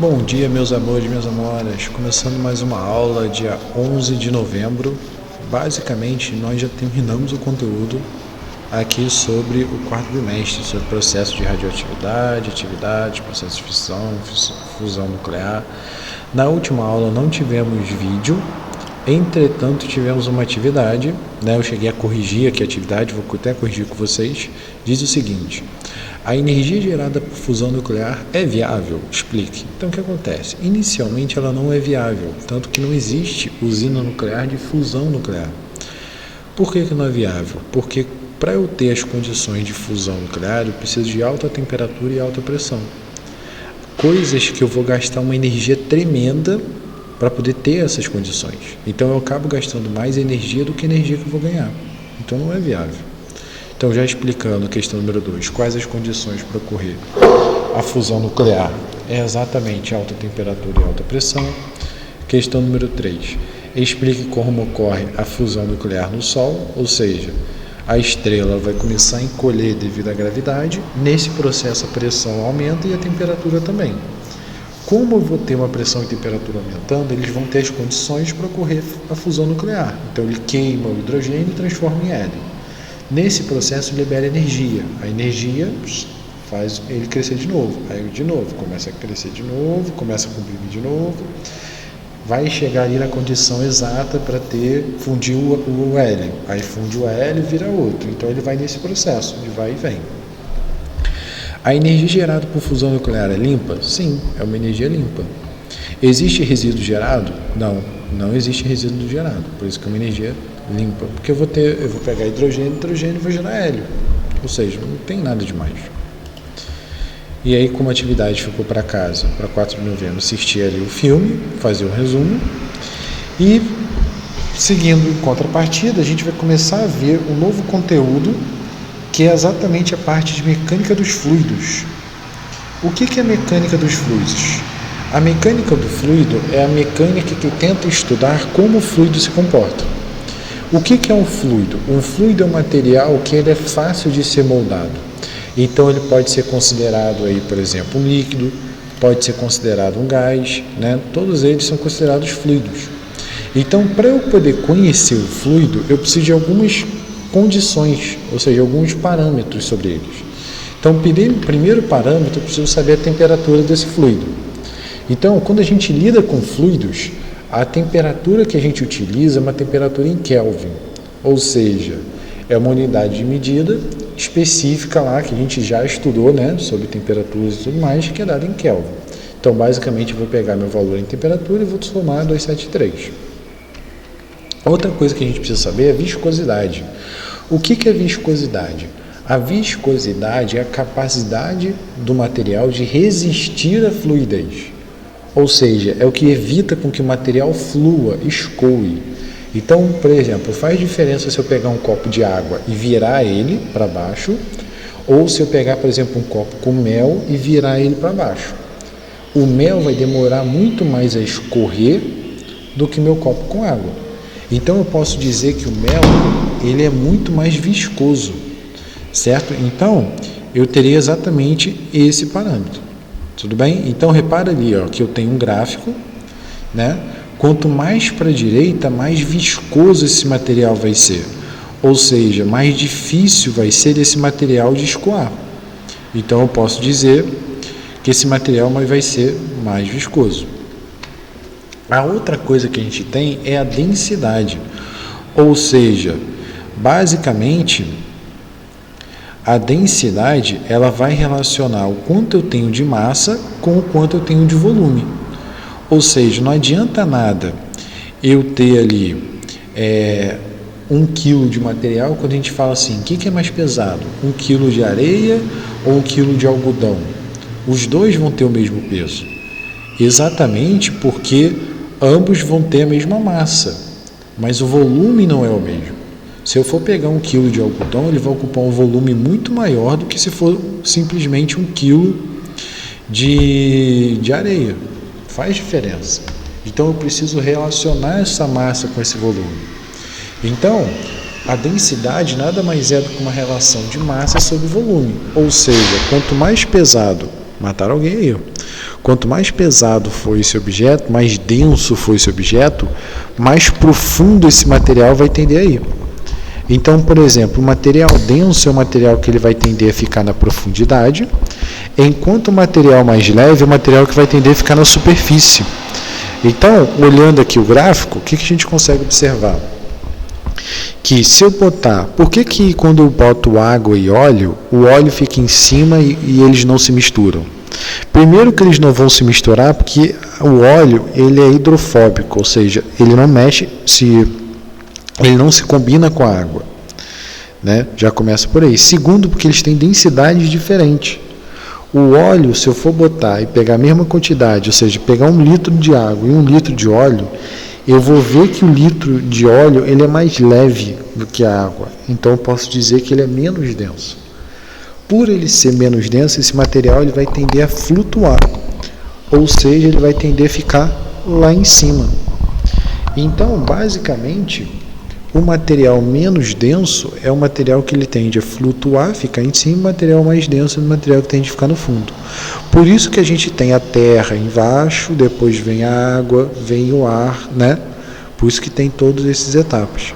Bom dia, meus amores, minhas amoras. Começando mais uma aula, dia 11 de novembro. Basicamente, nós já terminamos o conteúdo aqui sobre o quarto bimestre, sobre o processo de radioatividade, atividade, processo de fissão, fusão nuclear. Na última aula não tivemos vídeo, entretanto tivemos uma atividade, Eu cheguei a corrigir aqui a atividade, vou até corrigir com vocês. Diz o seguinte: a energia gerada por fusão nuclear é viável? Explique. Então, o que acontece? Inicialmente, ela não é viável, tanto que não existe usina nuclear de fusão nuclear. Por que não é viável? Porque para eu ter as condições de fusão nuclear, eu preciso de alta temperatura e alta pressão. Coisas que eu vou gastar uma energia tremenda para poder ter essas condições. Então, eu acabo gastando mais energia do que energia que eu vou ganhar. Então, não é viável. Então, já explicando a questão número 2, quais as condições para ocorrer a fusão nuclear? É exatamente alta temperatura e alta pressão. Questão número 3, explique como ocorre a fusão nuclear no Sol, ou seja, a estrela vai começar a encolher devido à gravidade. Nesse processo, a pressão aumenta e a temperatura também. Como eu vou ter uma pressão e temperatura aumentando, eles vão ter as condições para ocorrer a fusão nuclear. Então, ele queima o hidrogênio e transforma em hélio. Nesse processo libera energia. A energia faz ele crescer de novo. Aí de novo, começa a crescer de novo, começa a comprimir de novo. Vai chegar ali na condição exata para fundir o hélio. Aí funde o hélio e vira outro. Então ele vai nesse processo de vai e vem. A energia gerada por fusão nuclear é limpa? Sim, é uma energia limpa. Existe resíduo gerado? Não, não existe resíduo gerado. Por isso que é uma energia limpa, porque eu vou pegar hidrogênio e vou gerar hélio, ou seja, não tem nada demais. E aí, como a atividade ficou para casa, para 4 de novembro, assistir ali o filme, fazer o resumo, e seguindo em contrapartida, a gente vai começar a ver um novo conteúdo, que é exatamente a parte de mecânica dos fluidos. O que é a mecânica dos fluidos? A mecânica do fluido é a mecânica que tenta estudar como o fluido se comporta. O que é um fluido? Um fluido é um material que ele é fácil de ser moldado. Então, ele pode ser considerado, aí, por exemplo, um líquido, pode ser considerado um gás, Todos eles são considerados fluidos. Então, para eu poder conhecer o fluido, eu preciso de algumas condições, ou seja, alguns parâmetros sobre eles. Então, o primeiro parâmetro, eu preciso saber a temperatura desse fluido. Então, quando a gente lida com fluidos, a temperatura que a gente utiliza é uma temperatura em Kelvin, ou seja, é uma unidade de medida específica lá que a gente já estudou, sobre temperaturas e tudo mais, que é dada em Kelvin. Então, basicamente, eu vou pegar meu valor em temperatura e vou transformar em 273. Outra coisa que a gente precisa saber é a viscosidade. O que é viscosidade? A viscosidade é a capacidade do material de resistir à fluidez. Ou seja, é o que evita com que o material flua, escoe. Então, por exemplo, faz diferença se eu pegar um copo de água e virar ele para baixo, ou se eu pegar, por exemplo, um copo com mel e virar ele para baixo. O mel vai demorar muito mais a escorrer do que meu copo com água. Então, eu posso dizer que o mel ele é muito mais viscoso, certo? Então, eu teria exatamente esse parâmetro. Tudo bem? Então, repara ali que eu tenho um gráfico, Quanto mais para a direita, mais viscoso esse material vai ser. Ou seja, mais difícil vai ser esse material de escoar. Então, eu posso dizer que esse material vai ser mais viscoso. A outra coisa que a gente tem é a densidade. Ou seja, basicamente, a densidade ela vai relacionar o quanto eu tenho de massa com o quanto eu tenho de volume. Ou seja, não adianta nada eu ter ali 1 quilo de material quando a gente fala assim, o que é mais pesado? 1 quilo de areia ou 1 quilo de algodão? Os dois vão ter o mesmo peso. Exatamente porque ambos vão ter a mesma massa, mas o volume não é o mesmo. Se eu for pegar 1 quilo de algodão, ele vai ocupar um volume muito maior do que se for simplesmente 1 quilo de areia. Faz diferença. Então, eu preciso relacionar essa massa com esse volume. Então, a densidade nada mais é do que uma relação de massa sobre volume. Ou seja, quanto mais pesado Mataram alguém aí. Quanto mais pesado for esse objeto, mais denso for esse objeto, mais profundo esse material vai tender a ir. Então, por exemplo, o material denso é um material que ele vai tender a ficar na profundidade, enquanto o material mais leve é o material que vai tender a ficar na superfície. Então, olhando aqui o gráfico, o que a gente consegue observar? Que se eu botar... Por que quando eu boto água e óleo, o óleo fica em cima e eles não se misturam? Primeiro que eles não vão se misturar porque o óleo ele é hidrofóbico, ou seja, ele não mexe, ele não se combina com a água, né? Já começa por aí. Segundo, porque eles têm densidades diferentes. O óleo, se eu for botar e pegar a mesma quantidade, ou seja, pegar 1 litro de água e 1 litro de óleo, eu vou ver que o litro de óleo ele é mais leve do que a água. Então eu posso dizer que ele é menos denso. Por ele ser menos denso, esse material ele vai tender a flutuar, ou seja, ele vai tender a ficar lá em cima. Então, basicamente, o material menos denso é o material que ele tende a flutuar, ficar em cima, o material mais denso é o material que tende a ficar no fundo. Por isso que a gente tem a terra embaixo, depois vem a água, vem o ar, né? Por isso que tem todas essas etapas.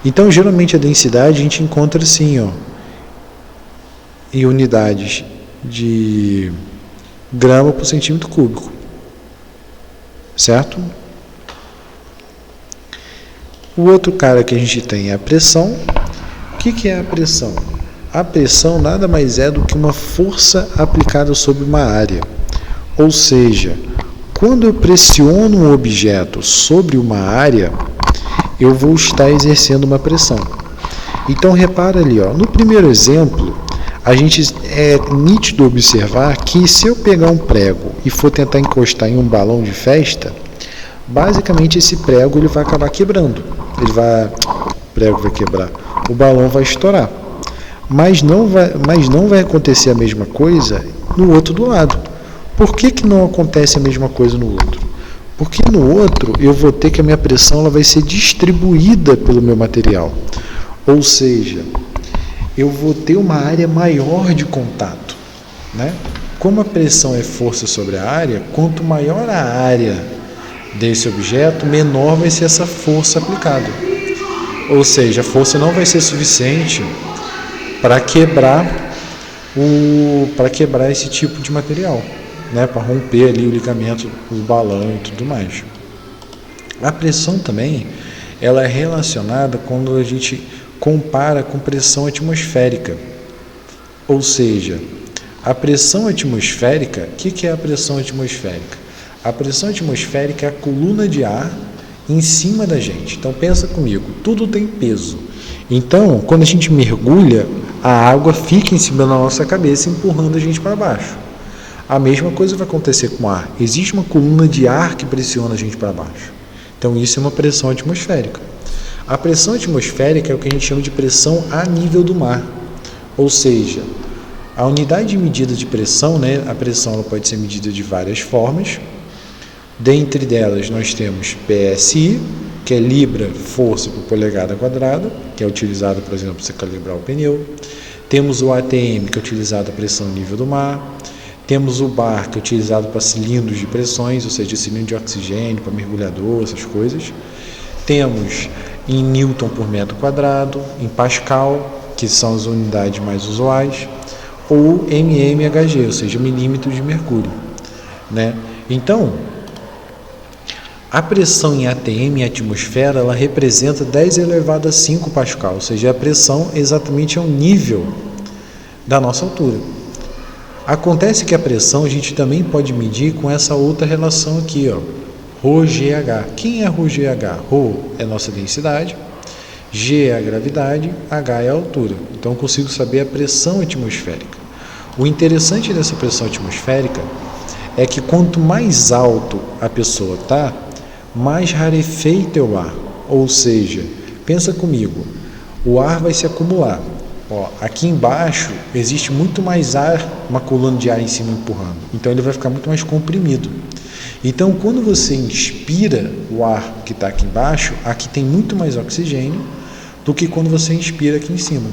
Então, geralmente a densidade a gente encontra assim, ó, em unidades de grama por centímetro cúbico, certo? O outro cara que a gente tem é a pressão. O que é a pressão? A pressão nada mais é do que uma força aplicada sobre uma área. Ou seja, quando eu pressiono um objeto sobre uma área, eu vou estar exercendo uma pressão. Então repara ali, ó, no primeiro exemplo, a gente é nítido observar que se eu pegar um prego e for tentar encostar em um balão de festa, basicamente esse prego ele vai acabar quebrando. O prego vai quebrar, o balão vai estourar. Mas não vai acontecer a mesma coisa no outro do lado. Por que não acontece a mesma coisa no outro? Porque no outro eu vou ter que a minha pressão ela vai ser distribuída pelo meu material. Ou seja, eu vou ter uma área maior de contato, né? Como a pressão é força sobre a área, quanto maior a área desse objeto, menor vai ser essa força aplicada. Ou seja, a força não vai ser suficiente para quebrar esse tipo de material, né? Para romper ali o ligamento do balão e tudo mais. A pressão também ela é relacionada quando a gente compara com pressão atmosférica. Ou seja, a pressão atmosférica, o que é a pressão atmosférica? A pressão atmosférica é a coluna de ar em cima da gente. Então pensa comigo, tudo tem peso. Então, quando a gente mergulha, a água fica em cima da nossa cabeça, empurrando a gente para baixo. A mesma coisa vai acontecer com o ar. Existe uma coluna de ar que pressiona a gente para baixo. Então isso é uma pressão atmosférica. A pressão atmosférica é o que a gente chama de pressão a nível do mar. Ou seja, a unidade de medida de pressão, né, a pressão ela pode ser medida de várias formas. Dentre delas nós temos PSI, que é libra força por polegada quadrada, que é utilizado, por exemplo, para você calibrar o pneu. Temos o ATM, que é utilizado a pressão nível do mar. Temos o bar, que é utilizado para cilindros de pressões, ou seja, cilindro de oxigênio, para mergulhador, essas coisas. Temos em Newton por metro quadrado, em Pascal, que são as unidades mais usuais, ou mmHg, ou seja, milímetros de mercúrio, né? Então, a pressão em ATM, em atmosfera, ela representa 10 elevado a 5 Pascal, ou seja, a pressão exatamente é o nível da nossa altura. Acontece que a pressão a gente também pode medir com essa outra relação aqui, ó, ρGH. Quem é ρGH? Ρ é a nossa densidade, G é a gravidade, H é a altura. Então eu consigo saber a pressão atmosférica. O interessante dessa pressão atmosférica é que quanto mais alto a pessoa está, mais rarefeito é o ar. Ou seja, pensa comigo, o ar vai se acumular. Ó, aqui embaixo existe muito mais ar, uma coluna de ar em cima empurrando. Então ele vai ficar muito mais comprimido. Então quando você inspira o ar que está aqui embaixo, aqui tem muito mais oxigênio do que quando você inspira aqui em cima.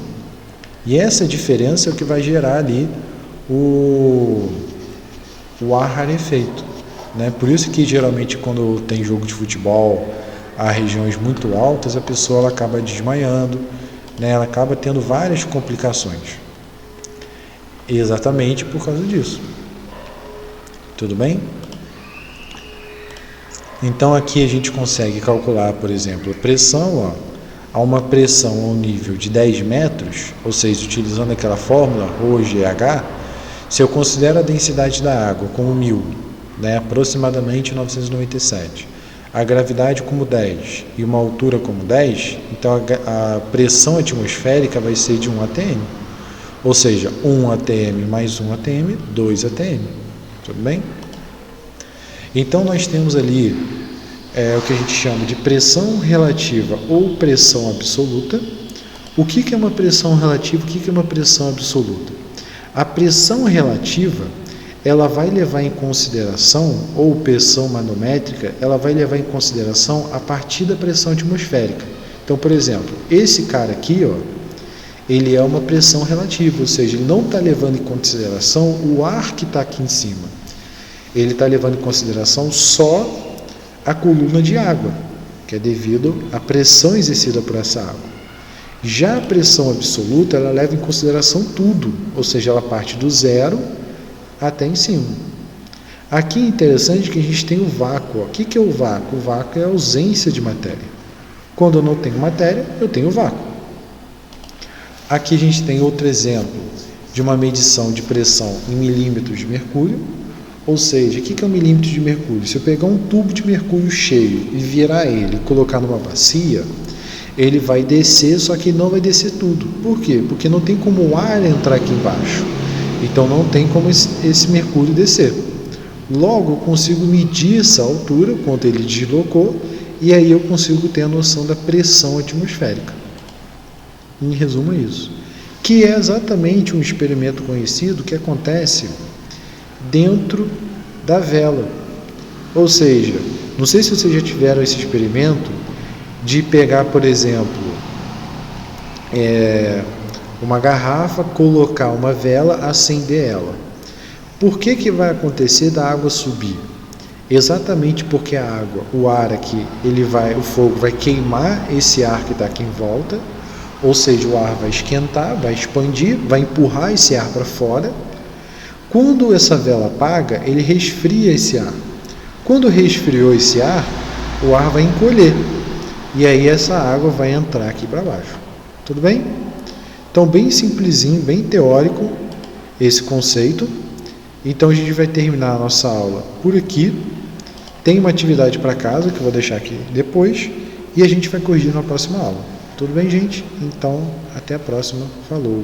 E essa diferença é o que vai gerar ali o ar rarefeito, né? Por isso que geralmente quando tem jogo de futebol a regiões muito altas, a pessoa ela acaba desmaiando, né? Ela acaba tendo várias complicações. Exatamente por causa disso. Tudo bem? Então aqui a gente consegue calcular, por exemplo, a pressão, ó, a uma pressão ao nível de 10 metros, ou seja, utilizando aquela fórmula ρGH, se eu considero a densidade da água como 1000, né, aproximadamente 997, a gravidade como 10 e uma altura como 10, então a pressão atmosférica vai ser de 1 atm. Ou seja, 1 atm mais 1 atm, 2 atm. Tudo bem? Então nós temos ali o que a gente chama de pressão relativa ou pressão absoluta. O que é uma pressão relativa? O que é uma pressão absoluta? A pressão relativa, ela vai levar em consideração, ou pressão manométrica, ela vai levar em consideração a partir da pressão atmosférica. Então, por exemplo, esse cara aqui, ó, ele é uma pressão relativa, ou seja, ele não está levando em consideração o ar que está aqui em cima. Ele está levando em consideração só a coluna de água, que é devido à pressão exercida por essa água. Já a pressão absoluta, ela leva em consideração tudo, ou seja, ela parte do zero até em cima. Aqui é interessante que a gente tem o vácuo. O que é o vácuo? O vácuo é a ausência de matéria. Quando eu não tenho matéria, eu tenho vácuo. Aqui a gente tem outro exemplo de uma medição de pressão em milímetros de mercúrio. Ou seja, o que é um milímetro de mercúrio? Se eu pegar um tubo de mercúrio cheio e virar ele e colocar numa bacia, ele vai descer, só que não vai descer tudo. Por quê? Porque não tem como o ar entrar aqui embaixo. Então não tem como esse mercúrio descer. Logo, eu consigo medir essa altura, quanto ele deslocou, e aí eu consigo ter a noção da pressão atmosférica. Em resumo é isso. Que é exatamente um experimento conhecido que acontece dentro da vela. Ou seja, não sei se vocês já tiveram esse experimento de pegar, por exemplo, uma garrafa, colocar uma vela, acender ela. Por que vai acontecer da água subir? Exatamente porque a água, o ar aqui, o fogo vai queimar esse ar que está aqui em volta, ou seja, o ar vai esquentar, vai expandir, vai empurrar esse ar para fora. Quando essa vela apaga, ele resfria esse ar. Quando resfriou esse ar, o ar vai encolher. E aí essa água vai entrar aqui para baixo. Tudo bem? Então, bem simplesinho, bem teórico esse conceito. Então, a gente vai terminar a nossa aula por aqui. Tem uma atividade para casa que eu vou deixar aqui depois. E a gente vai corrigir na próxima aula. Tudo bem, gente? Então, até a próxima. Falou!